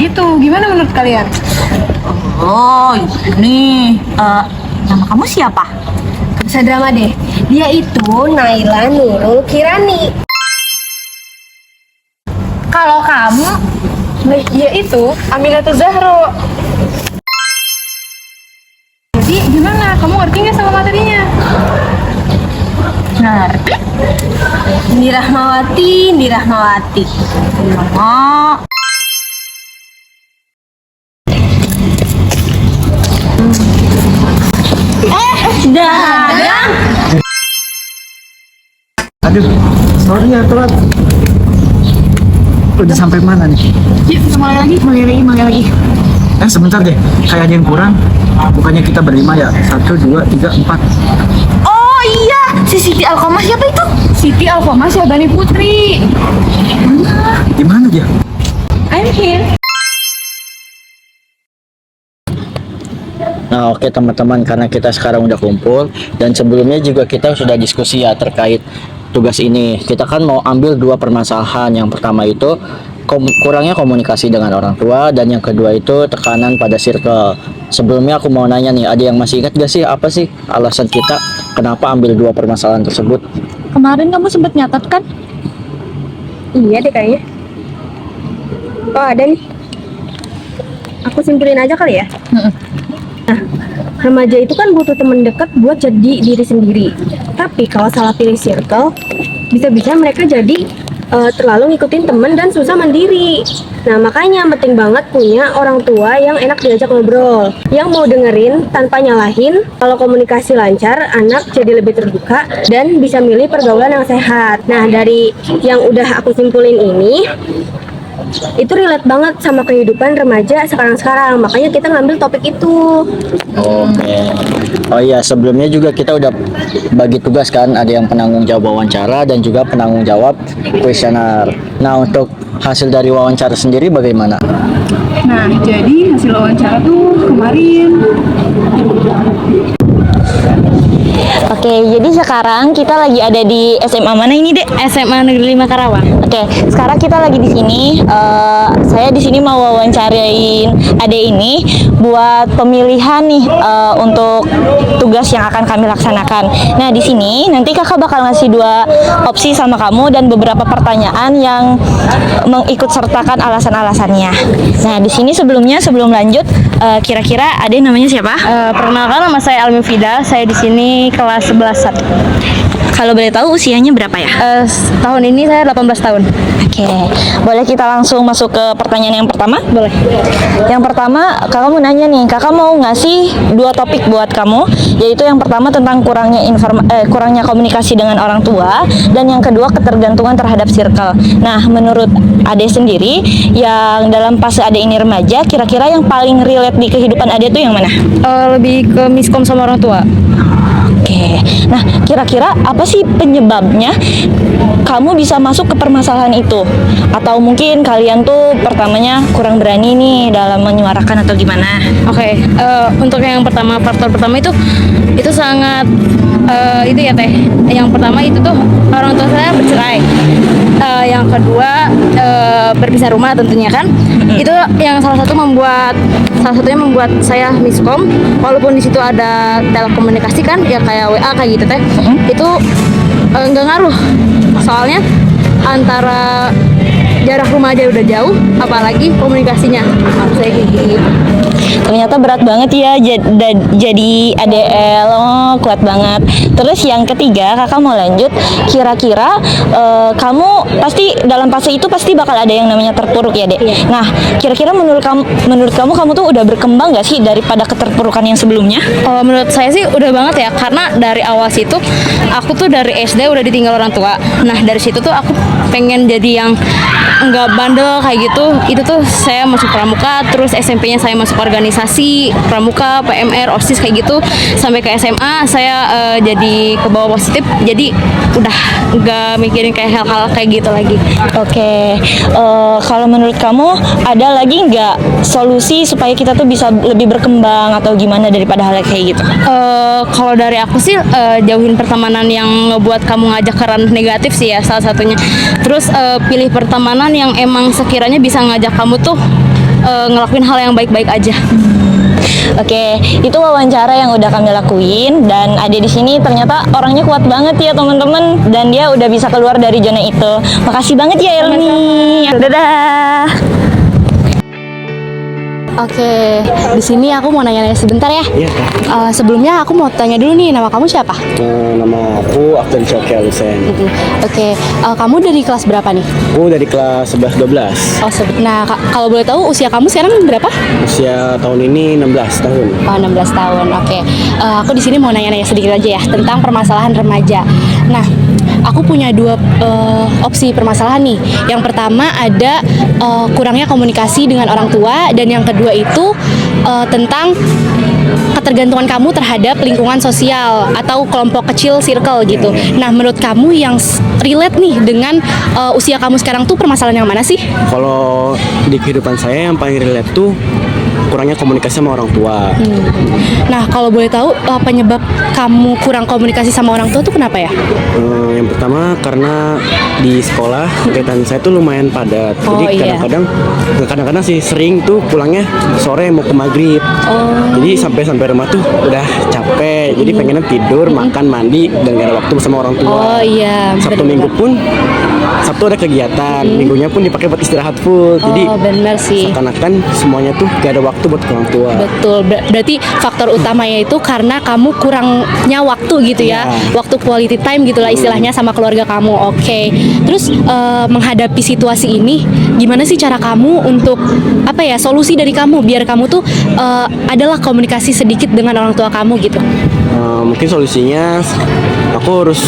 Itu gimana menurut kalian? Oh, ini nama kamu siapa? Bisa drama deh. Dia itu Naila Nurul Kirani. Kalau kamu, dia itu Aminatul Zahro. Jadi gimana? Kamu ngerti nggak sama materinya? Ngerti? Indi Rahmawati. Oh. Dadang. Aduh, sorry ya telat. Udah sampai mana nih? Yuk, mulai lagi. Sebentar deh, kayak ada yang kurang. Bukannya kita berlima ya? 1, 2, 3, 4. Oh iya, si Siti Alkomah siapa itu? Siti Alfoma Syahbani Putri. Di mana dia? I'm here. Nah oke teman-teman, karena kita sekarang udah kumpul dan sebelumnya juga kita sudah diskusi ya terkait tugas ini. Kita kan mau ambil dua permasalahan. Yang pertama itu kurangnya komunikasi dengan orang tua, dan yang kedua itu tekanan pada circle. Sebelumnya aku mau nanya nih, ada yang masih ingat gak sih apa sih alasan kita kenapa ambil dua permasalahan tersebut? Kemarin kamu sempat nyatat kan? Iya deh kayaknya. Oh ada nih. Aku simpulin aja kali ya. Nah, remaja itu kan butuh teman dekat buat jadi diri sendiri. Tapi kalau salah pilih circle, bisa-bisa mereka jadi terlalu ngikutin temen dan susah mandiri. Nah makanya penting banget punya orang tua yang enak diajak ngobrol, yang mau dengerin tanpa nyalahin. Kalau komunikasi lancar, anak jadi lebih terbuka dan bisa milih pergaulan yang sehat. Nah dari yang udah aku simpulin ini, itu relate banget sama kehidupan remaja sekarang-sekarang. Makanya kita ngambil topik itu. Oke. Oh iya, sebelumnya juga kita udah bagi tugas kan, ada yang penanggung jawab wawancara dan juga penanggung jawab kuesioner. Nah, untuk hasil dari wawancara sendiri bagaimana? Nah, jadi hasil wawancara tuh kemarin. Oke, jadi sekarang kita lagi ada di SMA mana ini, Dek? SMA Negeri 5 Karawang. Oke, sekarang kita lagi di sini. Saya di sini mau wawancarain Ade ini buat pemilihan nih untuk tugas yang akan kami laksanakan. Nah, di sini nanti kakak bakal ngasih dua opsi sama kamu dan beberapa pertanyaan yang mengikut sertakan alasan-alasannya. Nah, di sini sebelum lanjut, kira-kira Ade namanya siapa? Perkenalkan, nama saya Almi Fida. Saya di sini kelas 11. Kalau boleh tahu usianya berapa ya? Tahun ini saya 18 tahun. Oke, boleh kita langsung masuk ke pertanyaan yang pertama? Boleh. Yang pertama, kakak mau nanya nih, kakak mau ngasih dua topik buat kamu, yaitu yang pertama tentang kurangnya komunikasi dengan orang tua, dan yang kedua ketergantungan terhadap circle. Nah, menurut Ade sendiri, yang dalam fase Ade ini remaja, kira-kira yang paling relate di kehidupan Ade tuh yang mana? Lebih ke miskom sama orang tua. Oke, nah kira-kira apa sih penyebabnya kamu bisa masuk ke permasalahan itu? Atau mungkin kalian tuh pertamanya kurang berani nih dalam menyuarakan atau gimana? Oke, untuk yang pertama, faktor pertama itu sangat itu ya Teh. Yang pertama itu tuh orang tua saya bercerai. Yang kedua berpisah rumah tentunya kan. Itu yang salah satunya membuat saya miskom, walaupun di situ ada telekomunikasi kan ya, kayak WA kayak gitu Teh. Itu nggak ngaruh. Soalnya antara jarak rumah aja udah jauh, apalagi komunikasinya. Saya kayak gitu. Ternyata berat banget ya jadi ADL. Oh, kuat banget. Terus yang ketiga, kakak mau lanjut, kira-kira kamu pasti dalam fase itu pasti bakal ada yang namanya terpuruk ya, Dek? Iya. Nah, kira-kira menurut kamu tuh udah berkembang gak sih daripada keterpurukan yang sebelumnya? Menurut saya sih udah banget ya, karena dari awal situ aku tuh dari SD udah ditinggal orang tua. Nah dari situ tuh aku pengen jadi yang nggak bandel kayak gitu. Itu tuh saya masuk pramuka, terus SMP-nya saya masuk organisasi pramuka, PMR, OSIS kayak gitu. Sampai ke SMA saya jadi ke bawah positif, jadi udah nggak mikirin kayak hal-hal kayak gitu lagi. Oke, kalau menurut kamu ada lagi nggak solusi supaya kita tuh bisa lebih berkembang atau gimana daripada hal kayak gitu? Kalau dari aku sih jauhin pertemanan yang ngebuat kamu ngajak ke ranah negatif sih ya, salah satunya. Terus pilih pertemanan yang emang sekiranya bisa ngajak kamu tuh ngelakuin hal yang baik-baik aja. Oke, itu wawancara yang udah kami lakuin dan ada di sini ternyata orangnya kuat banget ya teman-teman dan dia udah bisa keluar dari zona itu. Makasih banget ya Elmi. Dadah. Oke, di sini aku mau nanya-nanya sebentar ya. Iya, Kak. Sebelumnya aku mau tanya dulu nih, nama kamu siapa? Nama aku Afdan Syokya Hussein. Oke, kamu dari kelas berapa nih? Aku dari kelas 11-12. Nah, kalau boleh tahu usia kamu sekarang berapa? Usia tahun ini 16 tahun. Oh, 16 tahun. Oke. Aku di sini mau nanya-nanya sedikit aja ya tentang permasalahan remaja. Nah, aku punya dua opsi permasalahan nih. Yang pertama ada kurangnya komunikasi dengan orang tua dan yang kedua itu tentang ketergantungan kamu terhadap lingkungan sosial atau kelompok kecil circle gitu. Nah, menurut kamu yang relate nih dengan usia kamu sekarang tuh permasalahan yang mana sih? Kalau di kehidupan saya yang paling relate tuh kurangnya komunikasi sama orang tua. Nah, kalau boleh tahu penyebab kamu kurang komunikasi sama orang tua tuh kenapa ya? Yang pertama karena di sekolah kegiatan saya tuh lumayan padat. Oh, Jadi iya. kadang-kadang sih sering tuh pulangnya sore mau ke maghrib. Jadi sampai rumah tuh udah capek. Jadi pengennya tidur, makan, mandi dan gak ada waktu bersama orang tua. Oh iya. Sabtu bener. Minggu pun Sabtu ada kegiatan, Minggunya pun dipakai buat istirahat full. Jadi Oh, bener sih. seakan-akan semuanya tuh gak ada waktu buat orang tua. Betul, berarti faktor utamanya itu karena kamu kurangnya waktu gitu ya, Iya. waktu quality time gitulah istilahnya sama keluarga kamu. Oke, terus menghadapi situasi ini, gimana sih cara kamu untuk apa ya solusi dari kamu biar kamu tuh adalah komunikasi sedikit dengan orang tua kamu gitu? Mungkin solusinya aku harus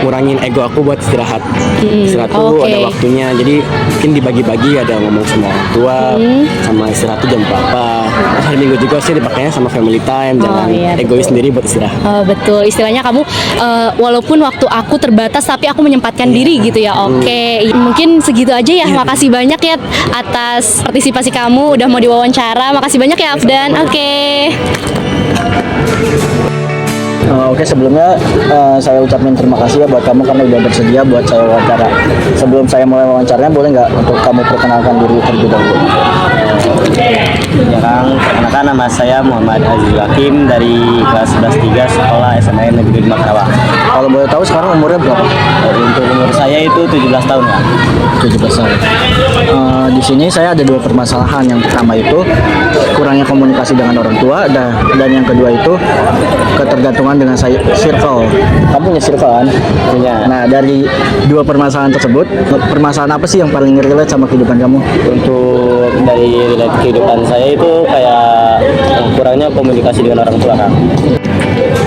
ngurangin ego aku buat istirahat. Istirahat tuh Oke. ada waktunya. Jadi mungkin dibagi-bagi, ada ngomong sama orang tua, sama istirahat tuh jam berapa. Terus hari Minggu juga sih dipakainya sama family time, jangan iya, egois sendiri buat istirahat. Betul, istilahnya kamu walaupun waktu aku terbatas tapi aku menyempatkan diri gitu ya. Oke, mungkin segitu aja ya. Makasih banyak ya atas partisipasi kamu udah mau diwawancara. Makasih banyak ya Afdan. Oke. Oke, sebelumnya saya ucapin terima kasih ya buat kamu karena udah bersedia buat saya wawancara. Sebelum saya mulai wawancaranya, boleh nggak untuk kamu perkenalkan diri terlebih dahulu? Ya Kang, perkenalkan nama saya Muhammad Aziz Hakim dari kelas 11-3 sekolah SMAN Negeri 5 Karawang. Kalau boleh tahu sekarang umurnya berapa? Untuk umur saya itu 17 tahun Kang. 17 tahun. Di sini saya ada dua permasalahan. Yang pertama itu kurangnya komunikasi dengan orang tua dan yang kedua itu ketergantungan dengan circle. Kamu punya circle kan? Punya. Nah, dari dua permasalahan tersebut, permasalahan apa sih yang paling relate sama kehidupan kamu? Untuk dari relate kehidupan saya itu kayak kurangnya komunikasi dengan orang tua Kang.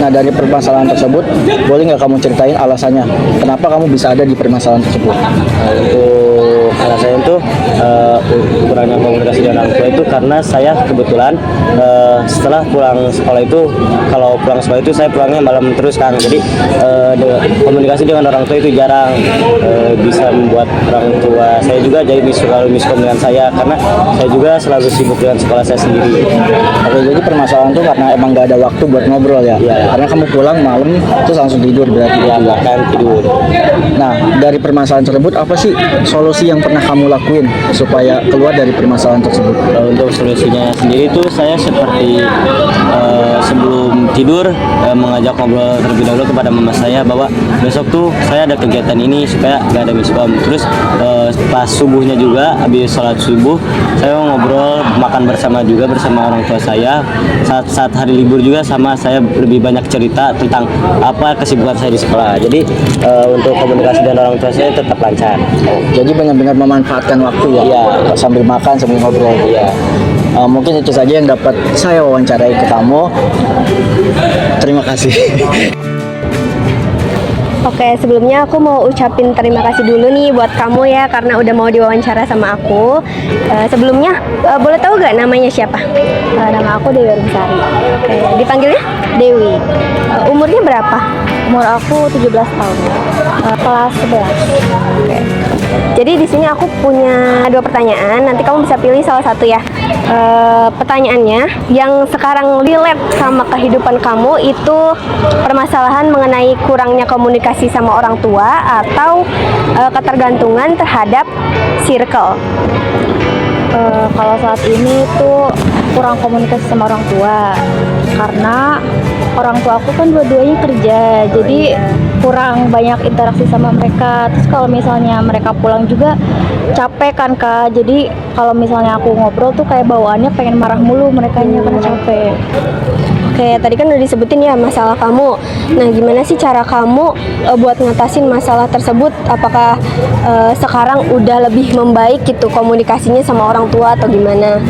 Nah, dari permasalahan tersebut, boleh nggak kamu ceritain alasannya? Kenapa kamu bisa ada di permasalahan tersebut? Untuk alasannya itu kurangnya komunikasi dengan orang tua itu karena saya kebetulan setelah pulang sekolah itu, kalau pulang sekolah itu saya pulangnya malam terus Kang. Jadi komunikasi dengan orang tua itu jarang, bisa membuat orang tua saya juga jadi selalu miskom dengan saya karena saya juga selalu sibuk dengan sekolah saya sendiri. Oke, jadi permasalahan itu karena emang nggak ada waktu buat ngobrol ya? Iya. Karena kamu pulang malam terus langsung tidur berarti? Ya makan tidur. Nah, dari permasalahan tersebut apa sih solusi yang pernah kamu lakuin supaya keluar dari permasalahan tersebut? Untuk solusinya sendiri itu saya seperti sebelum tidur mengajak ngobrol terlebih dahulu kepada mama saya bahwa besok tuh saya ada kegiatan ini supaya gak ada miskom. Terus pas subuhnya juga habis sholat subuh saya ngobrol makan bersama juga bersama orang tua saya. Saat hari libur juga sama saya lebih banyak cerita tentang apa kesibukan saya di sekolah. Jadi untuk komunikasi dengan orang tua saya tetap lancar. Jadi benar-benar memanfaatkan waktu ya? Iya. Sambil makan, sambil ngobrol. Iya. Mungkin itu saja yang dapat saya wawancarai ke kamu. Terima kasih. Oke, sebelumnya aku mau ucapin terima kasih dulu nih buat kamu ya karena udah mau diwawancara sama aku. Sebelumnya boleh tahu gak namanya siapa? Nama aku Dewi Rumsari. Oke, dipanggilnya Dewi. Umurnya berapa? Umur aku 17 tahun. Kelas 11. Oke. Jadi di sini aku punya dua pertanyaan. Nanti kamu bisa pilih salah satu ya. Pertanyaannya, yang sekarang relate sama kehidupan kamu itu permasalahan mengenai kurangnya komunikasi sama orang tua atau ketergantungan terhadap circle. Kalau saat ini tuh kurang komunikasi sama orang tua karena orang tua aku kan dua-duanya kerja, jadi kurang banyak interaksi sama mereka. Terus kalau misalnya mereka pulang juga capek kan Kak, jadi kalau misalnya aku ngobrol tuh kayak bawaannya pengen marah mulu merekanya karena capek. Oke, tadi kan udah disebutin ya masalah kamu. Nah, gimana sih cara kamu buat ngatasin masalah tersebut? Apakah sekarang udah lebih membaik gitu komunikasinya sama orang tua atau gimana?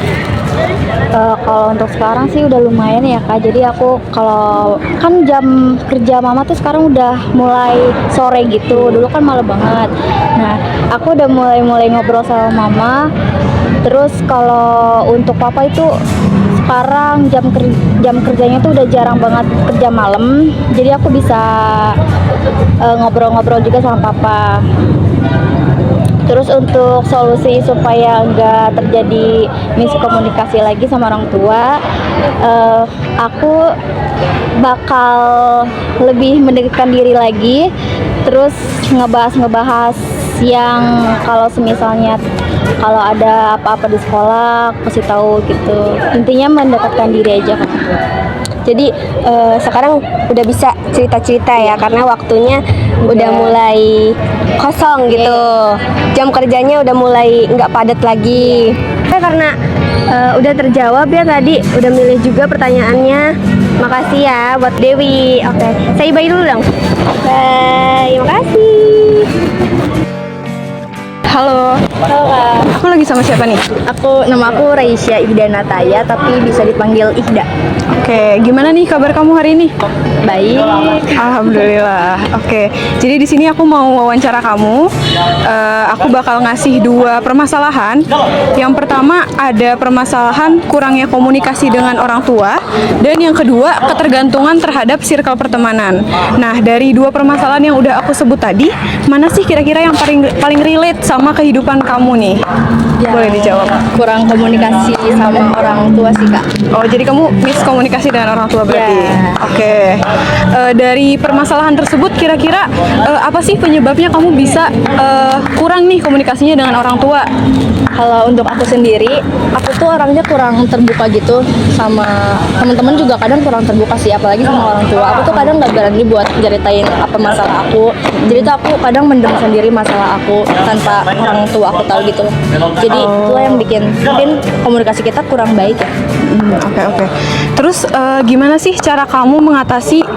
Kalau untuk sekarang sih udah lumayan ya Kak. Jadi aku kalau kan jam kerja mama tuh sekarang udah mulai sore gitu. Dulu kan malam banget. Nah, aku udah mulai ngobrol sama mama. Terus kalau untuk papa itu sekarang jam kerjanya tuh udah jarang banget kerja malam. Jadi aku bisa ngobrol-ngobrol juga sama papa. Terus untuk solusi supaya nggak terjadi miskomunikasi lagi sama orang tua, aku bakal lebih mendekatkan diri lagi, terus ngebahas yang kalau semisalnya kalau ada apa-apa di sekolah kasih tahu gitu. Intinya mendekatkan diri aja kan. Jadi sekarang udah bisa cerita-cerita ya karena waktunya udah mulai kosong gitu. Jam kerjanya udah mulai nggak padat lagi. Karena udah terjawab ya tadi, udah milih juga pertanyaannya. Makasih ya buat Dewi. Oke, saya bye dulu dong. Bye, makasih. Halo. Halo Kak. Aku lagi sama siapa nih? Nama aku Raisya Ihda Nataya, tapi bisa dipanggil Ihda. Oke, gimana nih kabar kamu hari ini? Baik. Alhamdulillah. Oke, jadi di sini aku mau wawancara kamu. Aku bakal ngasih 2 permasalahan. Yang pertama ada permasalahan kurangnya komunikasi dengan orang tua, dan yang kedua ketergantungan terhadap circle pertemanan. Nah, dari 2 permasalahan yang udah aku sebut tadi, mana sih kira-kira yang paling relate sama kehidupan kamu nih? Boleh dijawab. Kurang komunikasi sama orang tua sih Kak. Oh, jadi kamu miskomunikasi dengan orang tua berarti? Ya. Oke. Dari permasalahan tersebut kira-kira apa sih penyebabnya kamu bisa kurang nih komunikasinya dengan orang tua? Kalau untuk aku sendiri, aku tuh orangnya kurang terbuka gitu sama teman-teman, juga kadang kurang terbuka sih, apalagi sama orang tua. Aku tuh kadang nggak berani buat ceritain apa masalah aku. Jadi tuh aku kadang mendem sendiri masalah aku tanpa orang tua aku tahu gitu. Jadi itulah yang bikin mungkin komunikasi kita kurang baik ya. Oke. Terus gimana sih cara kamu mengatasi?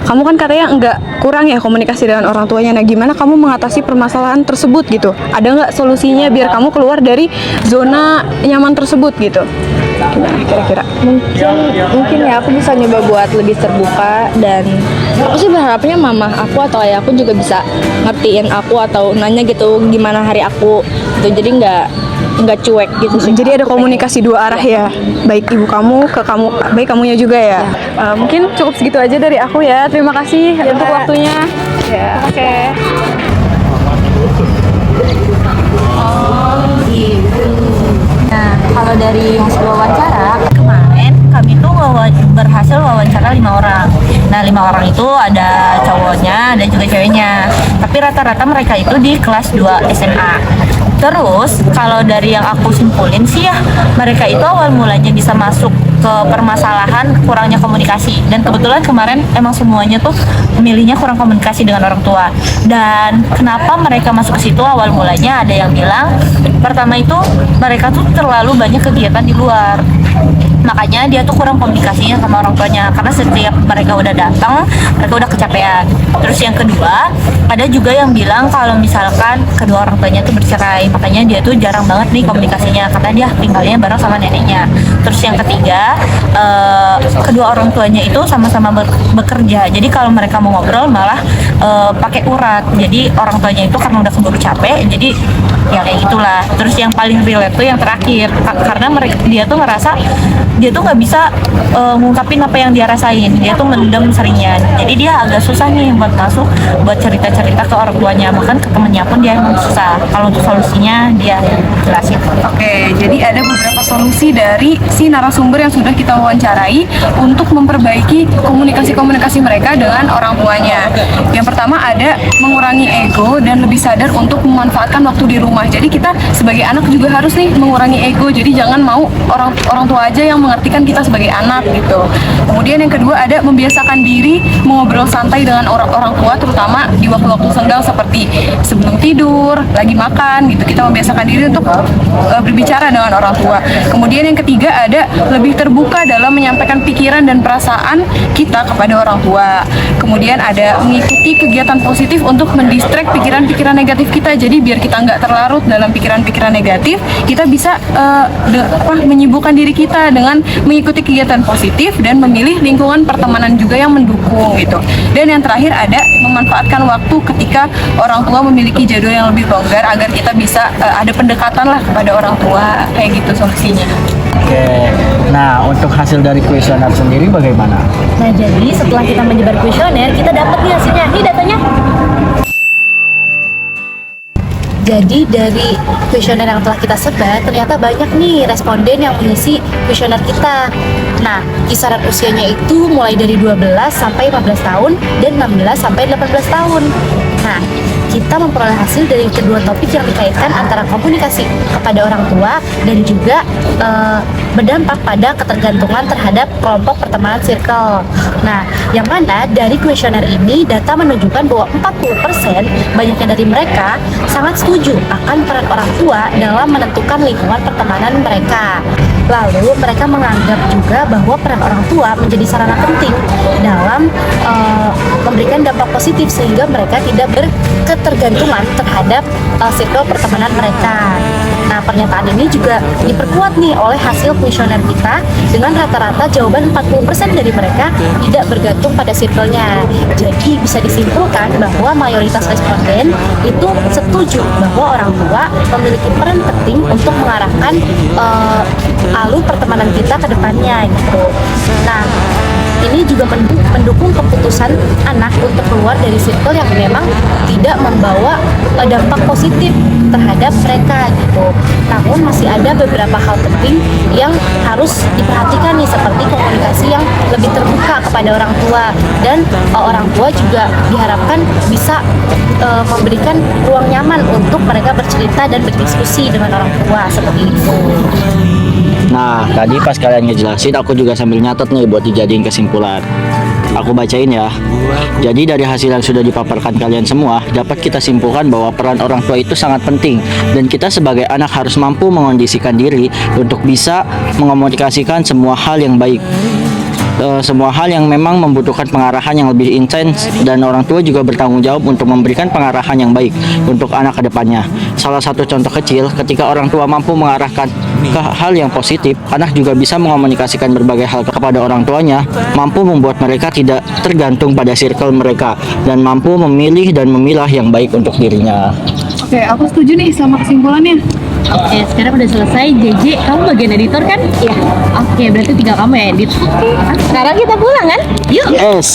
Kamu kan katanya nggak kurang ya komunikasi dengan orang tuanya. Nah, gimana kamu mengatasi permasalahan tersebut gitu? Ada nggak solusinya biar kamu keluar dari zona nyaman tersebut gitu? Gimana kira-kira? Mungkin ya aku bisa nyoba buat lebih terbuka, dan aku sih berharapnya mama aku atau ayah aku juga bisa ngertiin aku atau nanya gitu gimana hari aku gitu. Jadi nggak cuek gitu sih. Jadi ada komunikasi 2 arah ya, baik ibu kamu ke kamu, baik kamunya juga ya. Mungkin cukup segitu aja dari aku ya. Terima kasih untuk waktunya. Ya. Oke. Nah, kalau dari hasil wawancara kemarin, kami tuh berhasil wawancara 5 orang. Nah, 5 orang itu ada cowoknya, ada juga ceweknya. Tapi rata-rata mereka itu di kelas 2 SMA. Terus, kalau dari yang aku simpulin sih ya, mereka itu awal mulanya bisa masuk ke permasalahan kurangnya komunikasi. Dan kebetulan kemarin emang semuanya tuh memilihnya kurang komunikasi dengan orang tua. Dan kenapa mereka masuk ke situ awal mulanya, ada yang bilang pertama itu mereka tuh terlalu banyak kegiatan di luar. Makanya dia tuh kurang komunikasinya sama orang tuanya, karena setiap mereka udah datang, mereka udah kecapean. Terus yang kedua, ada juga yang bilang kalau misalkan kedua orang tuanya tuh bercerai, makanya dia tuh jarang banget nih komunikasinya, karena dia tinggalnya bareng sama neneknya. Terus yang ketiga, kedua orang tuanya itu sama-sama bekerja, jadi kalau mereka mau ngobrol malah pakai urat. Jadi orang tuanya itu karena udah keburu capek, jadi ya kayak gitulah. Terus yang paling relate tuh yang terakhir, karena dia tuh ngerasa dia tuh nggak bisa ngungkapin apa yang dia rasain, dia tuh mendem seringnya, jadi dia agak susah nih buat masuk, buat cerita-cerita ke orang tuanya, bahkan ke temennya pun dia emang susah. Kalau untuk solusinya dia jelasin. Oke, jadi ada beberapa solusi dari si narasumber yang sudah kita wawancarai untuk memperbaiki komunikasi-komunikasi mereka dengan orang tuanya. Yang pertama ada mengurangi ego dan lebih sadar untuk memanfaatkan waktu di rumah. Jadi kita sebagai anak juga harus nih mengurangi ego. Jadi jangan mau orang tua aja yang mengartikan kita sebagai anak gitu. Kemudian yang kedua ada membiasakan diri mengobrol santai dengan orang tua, terutama di waktu-waktu senggang seperti sebelum tidur, lagi makan gitu. Kita membiasakan diri untuk berbicara dengan orang tua. Kemudian yang ketiga ada lebih terbuka dalam menyampaikan pikiran dan perasaan kita kepada orang tua. Kemudian ada mengikuti kegiatan positif untuk mendistract pikiran-pikiran negatif kita. Jadi biar kita nggak terlarut dalam pikiran-pikiran negatif, kita bisa menyibukkan diri kita dengan mengikuti kegiatan positif dan memilih lingkungan pertemanan juga yang mendukung gitu. Dan yang terakhir ada memanfaatkan waktu ketika orang tua memiliki jadwal yang lebih longgar agar kita bisa ada pendekatan lah kepada orang tua, kayak gitu solusinya. Oke, nah untuk hasil dari kuesioner sendiri bagaimana? Nah, jadi setelah kita menyebar kuesioner, kita dapat nih hasilnya. Ini datanya. Jadi dari kuesioner yang telah kita sebar, ternyata banyak nih responden yang mengisi kuesioner kita. Nah, kisaran usianya itu mulai dari 12 sampai 15 tahun dan 16 sampai 18 tahun. Nah, kita memperoleh hasil dari kedua topik yang dikaitkan antara komunikasi kepada orang tua dan juga berdampak pada ketergantungan terhadap kelompok pertemanan circle. Nah, yang mana dari kuesioner ini data menunjukkan bahwa 40% banyaknya dari mereka sangat setuju akan peran orang tua dalam menentukan lingkungan pertemanan mereka. Lalu mereka menganggap juga bahwa peran orang tua menjadi sarana penting dalam memberikan dampak positif sehingga mereka tidak berketergantungan terhadap circle pertemanan mereka. Nah, pernyataan ini juga diperkuat nih oleh hasil kuesioner kita dengan rata-rata jawaban 40% dari mereka tidak bergantung pada circle-nya. Jadi bisa disimpulkan bahwa mayoritas responden itu setuju bahwa orang tua memiliki peran penting untuk mengarahkan alur pertemanan kita ke depannya gitu. Nah, ini juga mendukung keputusan anak untuk keluar dari circle yang memang tidak membawa dampak positif terhadap mereka gitu. Namun masih ada beberapa hal penting yang harus diperhatikan nih, seperti komunikasi yang lebih terbuka kepada orang tua, dan orang tua juga diharapkan bisa memberikan ruang nyaman untuk mereka bercerita dan berdiskusi dengan orang tua seperti itu. Nah, tadi pas kalian ngejelasin, aku juga sambil nyatet nih buat dijadiin kesimpulan. Aku bacain ya. Jadi dari hasil yang sudah dipaparkan kalian semua, dapat kita simpulkan bahwa peran orang tua itu sangat penting, dan kita sebagai anak harus mampu mengondisikan diri untuk bisa mengomunikasikan semua hal yang baik. Semua hal yang memang membutuhkan pengarahan yang lebih intens, dan orang tua juga bertanggung jawab untuk memberikan pengarahan yang baik untuk anak ke depannya. Salah satu contoh kecil, ketika orang tua mampu mengarahkan ke hal yang positif, anak juga bisa mengomunikasikan berbagai hal kepada orang tuanya, mampu membuat mereka tidak tergantung pada circle mereka, dan mampu memilih dan memilah yang baik untuk dirinya. Oke, aku setuju nih sama kesimpulannya. Oke, sekarang udah selesai. JJ, kamu bagian editor kan? Iya. Oke, berarti tinggal kamu ya edit. Sekarang kita pulang kan? Yuk. Yes.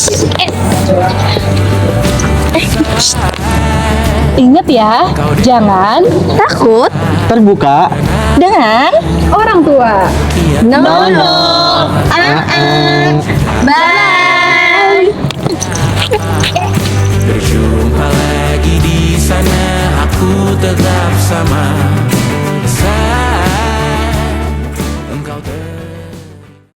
Ingat ya, jangan takut Terbuka. dengan Orang tua. no. Bye. Berjumpa lagi di sana, aku tetap sama.